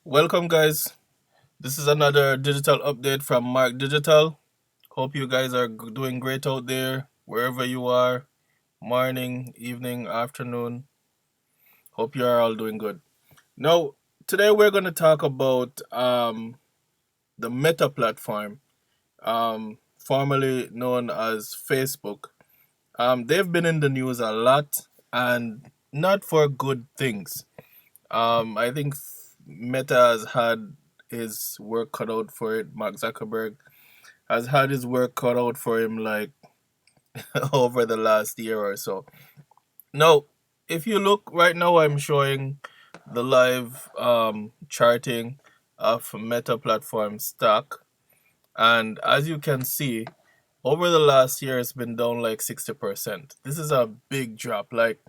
Welcome, guys. This is another digital update from Marc Digital. Hope you guys are doing great out there, wherever you are, morning, evening, afternoon. Hope you are all doing good. Now, today we're going to talk about the Meta platform, formerly known as Facebook. They've been in the news a lot and not for good things. I think Meta has had his work cut out for it. Mark Zuckerberg has had his work cut out for him, like over the last year or so. Now, if you look right now, I'm showing the live charting of Meta platform stock, and as you can see, over the last year, it's been down like 60%. This is a big drop. Like,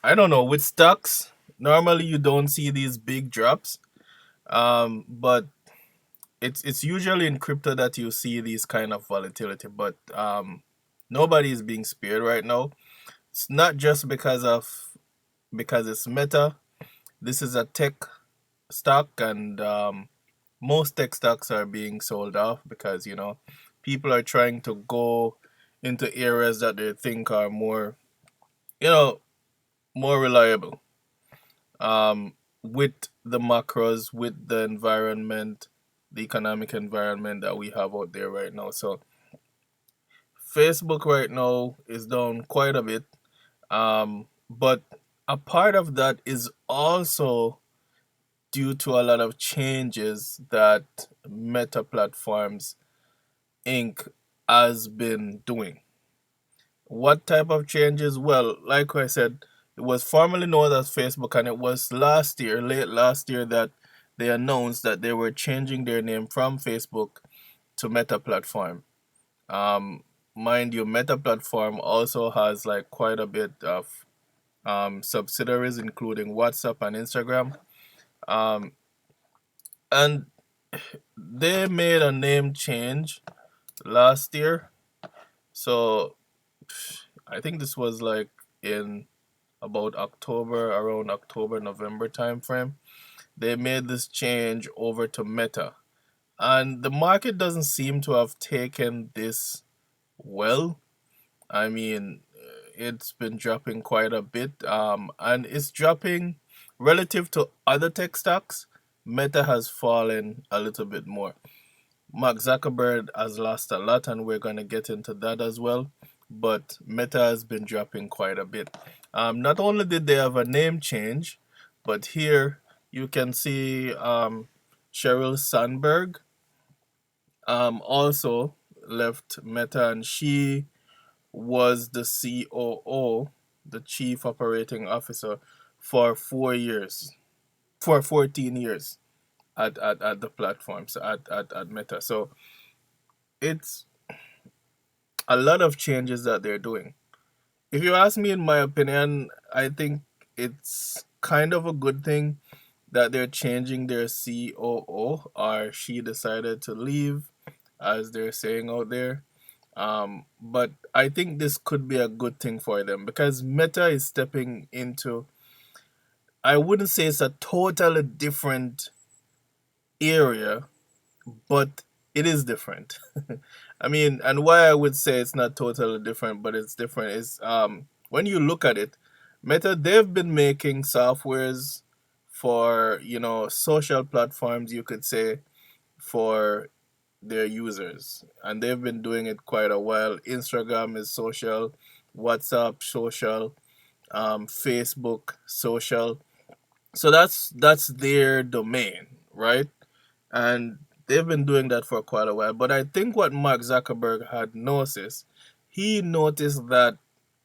I don't know, with stocks, normally you don't see these big drops. But it's usually in crypto that you see these kind of volatility, but nobody is being spared right now. It's not just because it's Meta. This is a tech stock, and most tech stocks are being sold off because people are trying to go into areas that they think are more you know more reliable, with the macros, with the environment, the economic environment that we have out there right now. So Facebook right now is down quite a bit. But a part of that is also due to a lot of changes that Meta Platforms Inc. has been doing. What type of changes? Well, like I said, it was formerly known as Facebook, and it was last year, late last year, that they announced that they were changing their name from Facebook to Meta Platform. Um, Mind you, Meta Platform also has like quite a bit of subsidiaries, including WhatsApp and Instagram. Um, and they made a name change last year. So I think this was like in about October, around October, November time frame. They made this change over to Meta. And the market doesn't seem to have taken this well. I mean, it's been dropping quite a bit, and it's dropping relative to other tech stocks. Meta has fallen a little bit more. Mark Zuckerberg has lost a lot, and we're going to get into that as well. But Meta has been dropping quite a bit. Not only did they have a name change, but here you can see Sheryl Sandberg also left Meta, and she was the COO, the Chief Operating Officer, for 4 years, for 14 years at the platform, so at Meta. So it's a lot of changes that they're doing. If you ask me, in my opinion, I think it's kind of a good thing that they're changing their COO, or she decided to leave, as they're saying out there. But I think this could be a good thing for them because Meta is stepping into, I wouldn't say it's a totally different area, but it is different. I mean, and why I would say it's not totally different, but it's different is when you look at it, Meta, they've been making softwares for, social platforms, you could say, for their users. And they've been doing it quite a while. Instagram is social, WhatsApp social, Facebook social. So that's their domain, right? And they've been doing that for quite a while. But I think what Mark Zuckerberg had noticed, he noticed that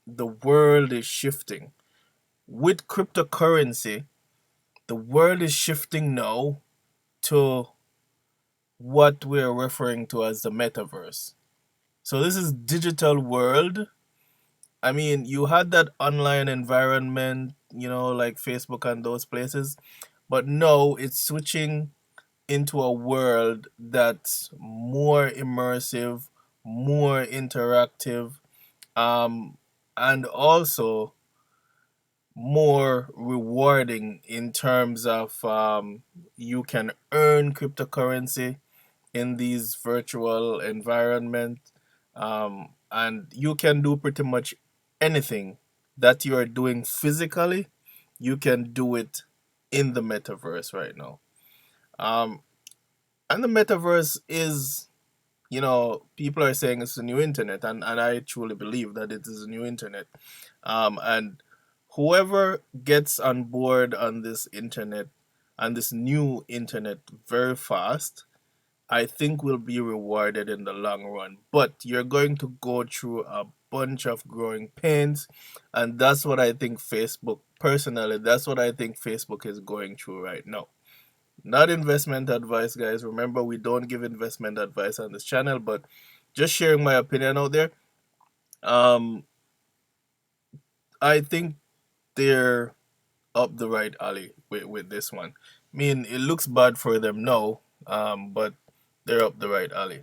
the world is shifting. With cryptocurrency, the world is shifting now to what we're referring to as the metaverse. So this is digital world. I mean, you had that online environment, like Facebook and those places, but now it's switching into a world that's more immersive, more interactive, um, and also more rewarding in terms of you can earn cryptocurrency in these virtual environment, and you can do pretty much anything that you are doing physically, you can do it in the metaverse right now. um, and the metaverse is, people are saying it's the new internet, and I truly believe that it is a new internet. And whoever gets on board on this internet, and this new internet very fast, I think will be rewarded in the long run. But you're going to go through a bunch of growing pains, and that's what I think Facebook, personally, that's what I think Facebook is going through right now. Not investment advice, guys. Remember, we don't give investment advice on this channel, but just sharing my opinion out there. Um, I think they're up the right alley with this one. I mean, it looks bad for them now, but they're up the right alley.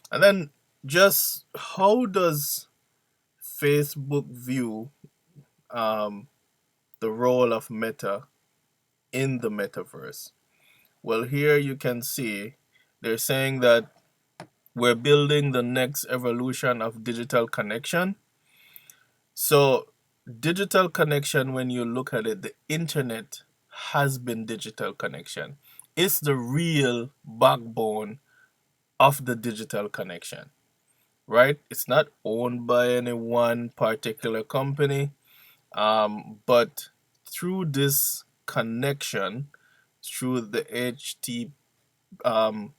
And then, just how does Facebook view um, the role of Meta in the metaverse? Well, here you can see they're saying that we're building the next evolution of digital connection. So, digital connection, when you look at it, the internet has been digital connection. It's the real backbone of the digital connection, right? It's not owned by any one particular company, but through this connection, through the um,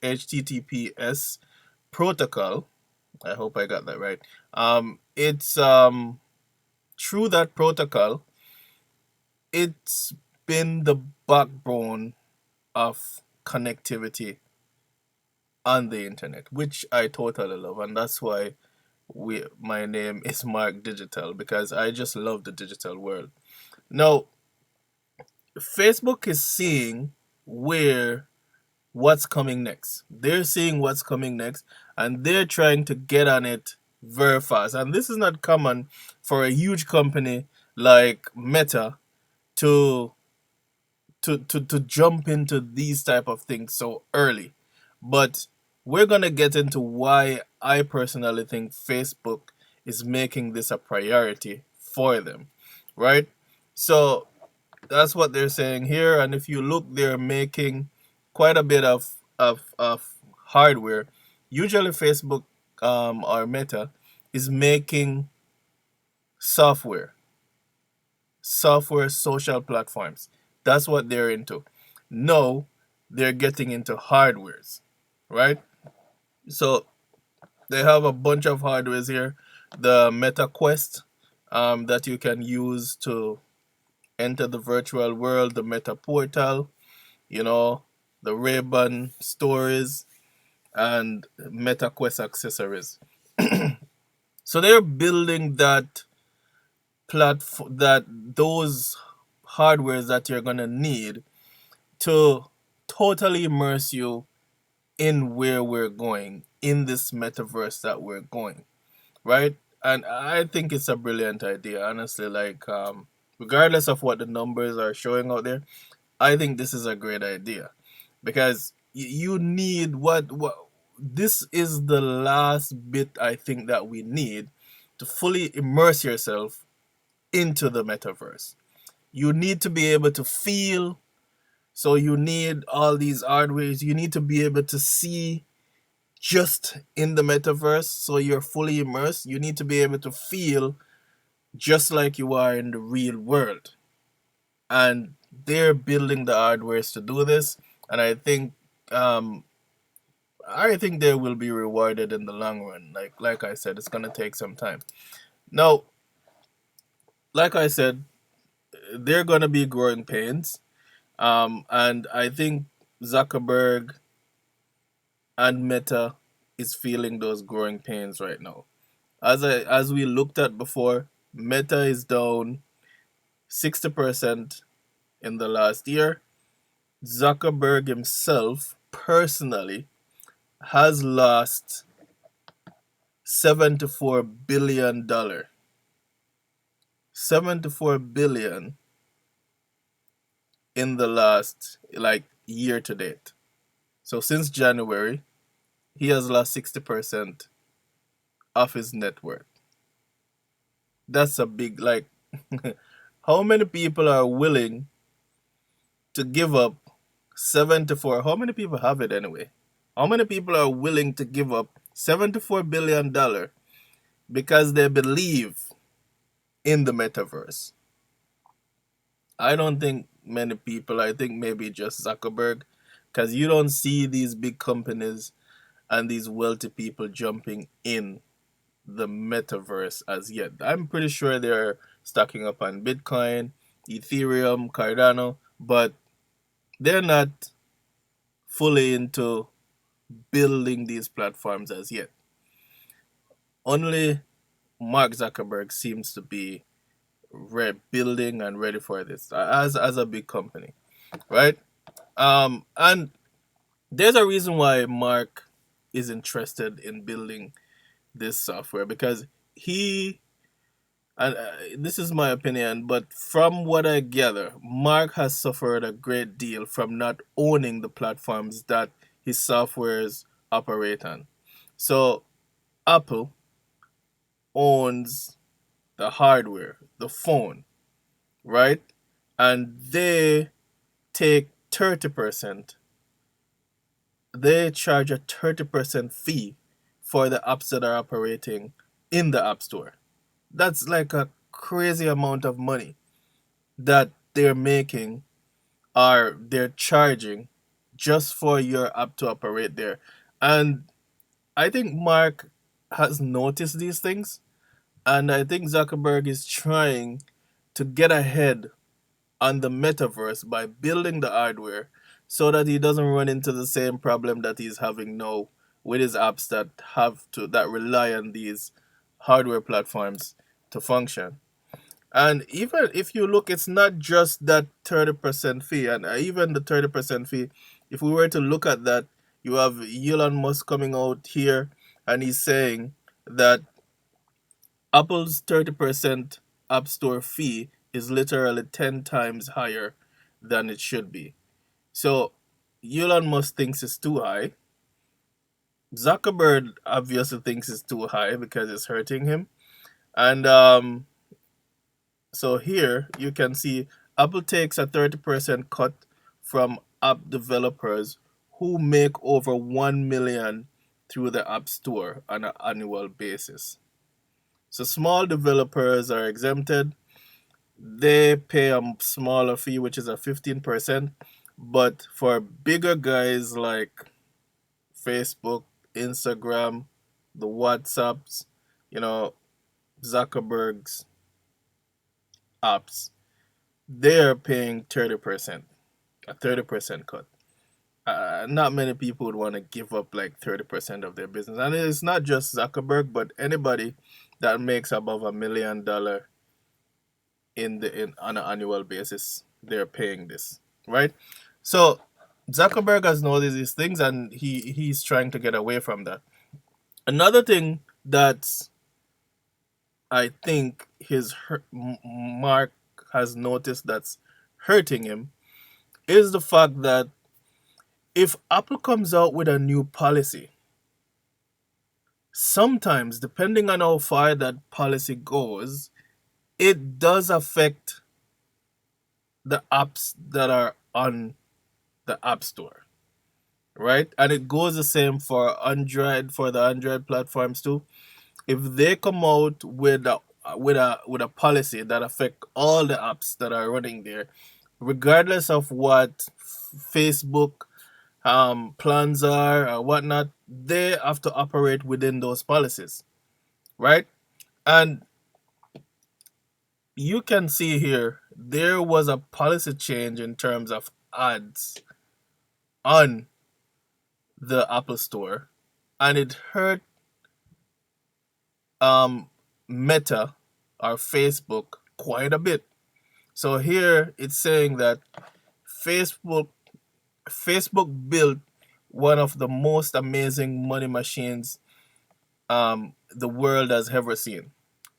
HTTPS protocol. I hope I got that right. It's through that protocol, it's been the backbone of connectivity on the internet, which I totally love, and that's why my name is Mark Digital, because I just love the digital world. Now, Facebook is seeing where what's coming next. They're seeing what's coming next, and they're trying to get on it very fast. And this is not common for a huge company like Meta to to jump into these type of things so early. But we're gonna get into why I personally think Facebook is making this a priority for them, right? So that's what they're saying here. And if you look, they're making quite a bit of hardware. Usually Facebook, or Meta, is making software, social platforms. That's what they're into. No, they're getting into hardwares, right? So they have a bunch of hardwares here. The Meta Quest, that you can use to enter the virtual world, the Meta Portal, you know, the Ray-Ban stories, and Meta Quest accessories. So they're building that platform, that those hardwares that you're gonna need to totally immerse you in where we're going, in this metaverse that we're going, right? And I think it's a brilliant idea, honestly. Like, regardless of what the numbers are showing out there, I think this is a great idea, because you need what this is the last bit I think that we need to fully immerse yourself into the metaverse. You need to be able to feel, so you need all these hardwares. You need to be able to see just in the metaverse, so you're fully immersed. You need to be able to feel just like you are in the real world. And they're building the hardwares to do this, and um I think they will be rewarded in the long run. Like I said, it's gonna take some time. Now, like I said, they're gonna be growing pains. And I think Zuckerberg and Meta is feeling those growing pains right now. As we looked at before, Meta is down 60% in the last year. Zuckerberg himself personally has lost $74 billion. 74 billion in the last like year to date. So since January, he has lost 60% of his net worth. That's a big like how many people are willing to give up 74? How many people have it anyway? How many people are willing to give up $74 billion because they believe in the metaverse? I don't think many people. I think maybe just Zuckerberg, because you don't see these big companies and these wealthy people jumping in the metaverse as yet. I'm pretty sure they're stocking up on Bitcoin, Ethereum, Cardano, but they're not fully into building these platforms as yet. Only Mark Zuckerberg seems to be building and ready for this as a big company, right? And there's a reason why Mark is interested in building this software because he and this is my opinion, but from what I gather, Mark has suffered a great deal from not owning the platforms that his softwares operate on. So Apple owns the hardware, the phone, right? And they take 30%. They charge a 30% fee for the apps that are operating in the App Store. That's like a crazy amount of money that they're making or they're charging just for your app to operate there. And I think Mark has noticed these things. And I think Zuckerberg is trying to get ahead on the metaverse by building the hardware so that he doesn't run into the same problem that he's having now with his apps that rely on these hardware platforms to function. And even if you look, it's not just that 30% fee, and even the 30% fee, if we were to look at that, you have Elon Musk coming out here and he's saying that Apple's 30% App Store fee is literally 10 times higher than it should be. So Elon Musk thinks it's too high. Zuckerberg obviously thinks it's too high because it's hurting him. And so here you can see Apple takes a 30% cut from app developers who make over 1 million through the App Store on an annual basis. So small developers are exempted. They pay a smaller fee, which is a 15%. But for bigger guys like Facebook, Instagram, the WhatsApps, you know, Zuckerberg's apps, they're paying 30%, a 30% cut. Not many people would want to give up like 30% of their business. And it's not just Zuckerberg, but anybody that makes above $1 million in on an annual basis, they're paying this, right? So Zuckerberg has noticed these things and he's trying to get away from that. Another thing that I think Mark has noticed that's hurting him is the fact that if Apple comes out with a new policy, sometimes, depending on how far that policy goes, it does affect the apps that are on the App Store, right? And it goes the same for Android, for the Android platforms too. If they come out with a policy that affect all the apps that are running there, regardless of what Facebook plans are or whatnot, they have to operate within those policies, right? And you can see here there was a policy change in terms of ads on the Apple Store, and it hurt um, Meta or Facebook quite a bit. So here it's saying that Facebook Facebook built one of the most amazing money machines the world has ever seen.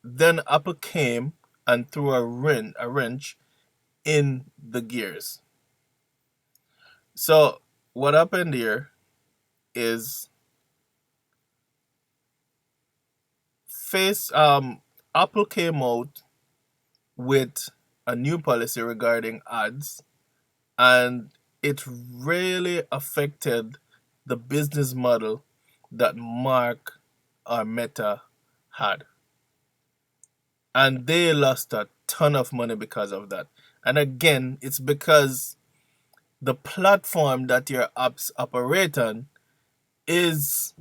Then Apple came and threw a wrench in the gears. So what happened here is face Apple came out with a new policy regarding ads, and it really affected the business model that Mark or Meta had. And they lost a ton of money because of that. And again, it's because the platform that your apps operate on is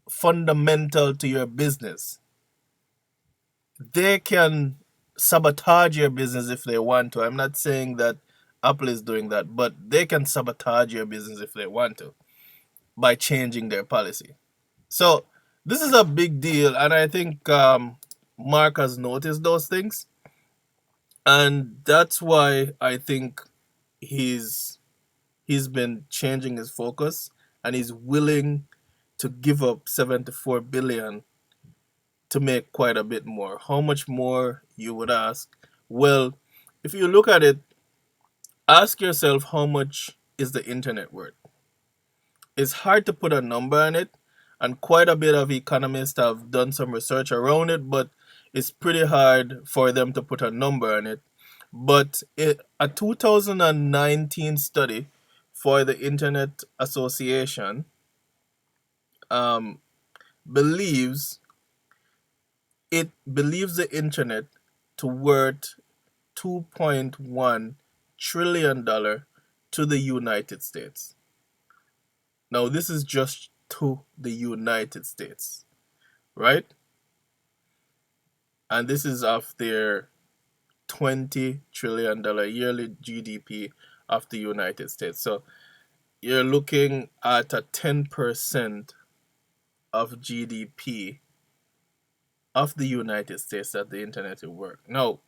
fundamental to your business. They can sabotage your business if they want to. I'm not saying that Apple is doing that, but they can sabotage your business if they want to by changing their policy. So this is a big deal, and I think Mark has noticed those things, and that's why I think he's he's been changing his focus, and he's willing to give up 74 billion to make quite a bit more. How much more, you would ask? Well, if you look at it, ask yourself, how much is the internet worth? It's hard to put a number on it, and quite a bit of economists have done some research around it, but it's pretty hard for them to put a number on it. But a 2019 study for the Internet Association um, believes believes the internet to worth 2.1 trillion dollar to the United States. Now this is just to the United States, right? And this is of their 20 trillion dollar yearly GDP of the United States. So you're looking at a 10% of GDP of the United States that the internet will work. Now,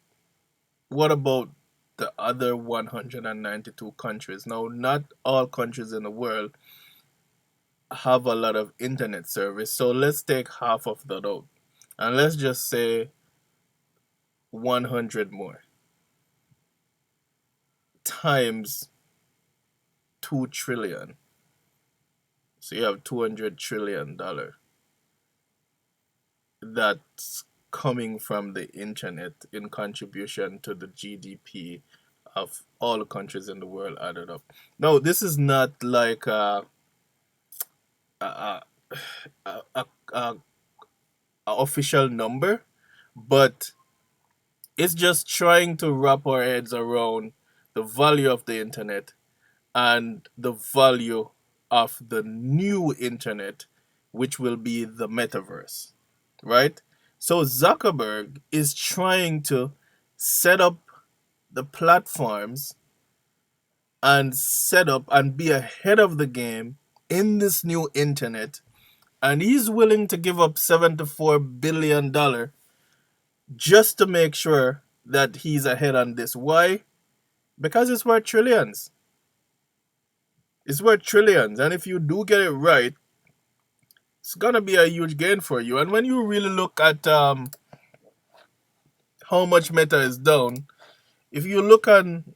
what about the other 192 countries? Now, not all countries in the world have a lot of internet service, so let's take half of that out. And let's just say 100 more times 2 trillion. So you have 200 trillion dollar that's coming from the internet in contribution to the GDP of all the countries in the world added up. No, this is not like a, a, a, a official number, but it's just trying to wrap our heads around the value of the internet and the value of the new internet, which will be the metaverse, right? So Zuckerberg is trying to set up the platforms and set up and be ahead of the game in this new internet, and he's willing to give up $74 billion just to make sure that he's ahead on this. Why? Because it's worth trillions. It's worth trillions, and if you do get it right, it's gonna be a huge gain for you. And when you really look at how much Meta is down, if you look on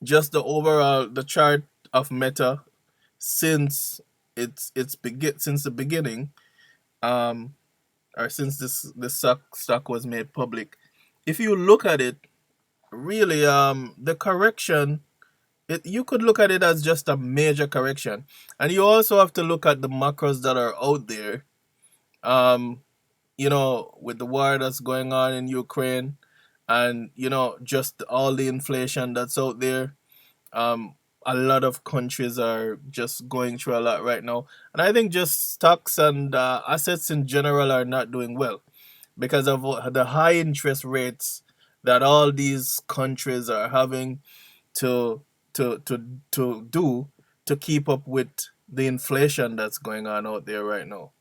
just the overall the chart of Meta since since the beginning, um, or since this stock was made public, if you look at it, really, the correction, you could look at it as just a major correction, and you also have to look at the macros that are out there. Um, with the war that's going on in Ukraine, and just all the inflation that's out there. Um, a lot of countries are just going through a lot right now, and I think just stocks and assets in general are not doing well because of the high interest rates that all these countries are having to to to do to keep up with the inflation that's going on out there right now,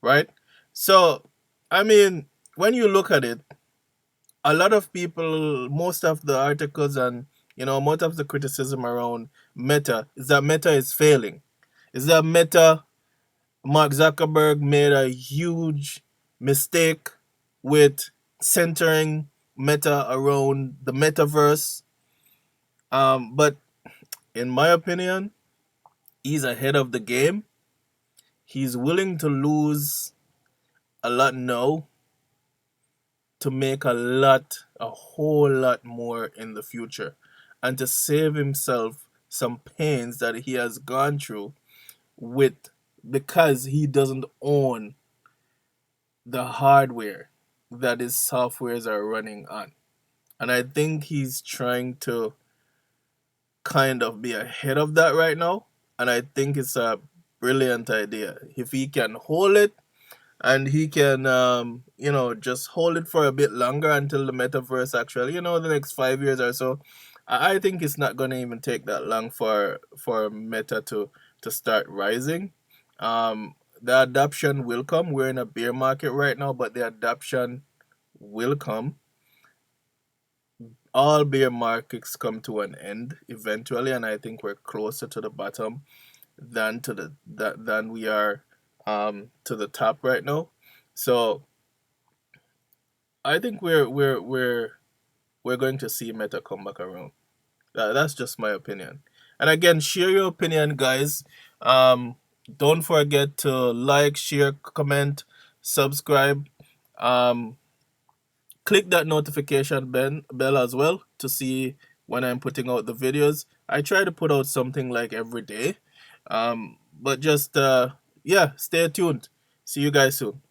right? So, I mean, when you look at it, a lot of people, most of the articles and most of the criticism around Meta is that Meta is failing. Is that Mark Zuckerberg made a huge mistake with centering Meta around the metaverse. But in my opinion, he's ahead of the game. He's willing to lose a lot now to make a whole lot more in the future, and to save himself some pains that he has gone through with, because he doesn't own the hardware that his softwares are running on. And I think he's trying to kind of be ahead of that right now. And I think it's a brilliant idea. If he can hold it, and he can just hold it for a bit longer until the metaverse actually, the next 5 years or so. I think it's not going to even take that long for Meta to start rising. The adoption will come. We're in a bear market right now, but the adoption will come. All bear markets come to an end eventually, and I think we're closer to the bottom than we are to the top right now. So I think we're going to see Meta come back around. That's just my opinion. And again, share your opinion, guys. Um, don't forget to like, share, comment, subscribe. Um, Click that notification bell as well to see when I'm putting out the videos. I try to put out something like every day. But just yeah, stay tuned. See you guys soon.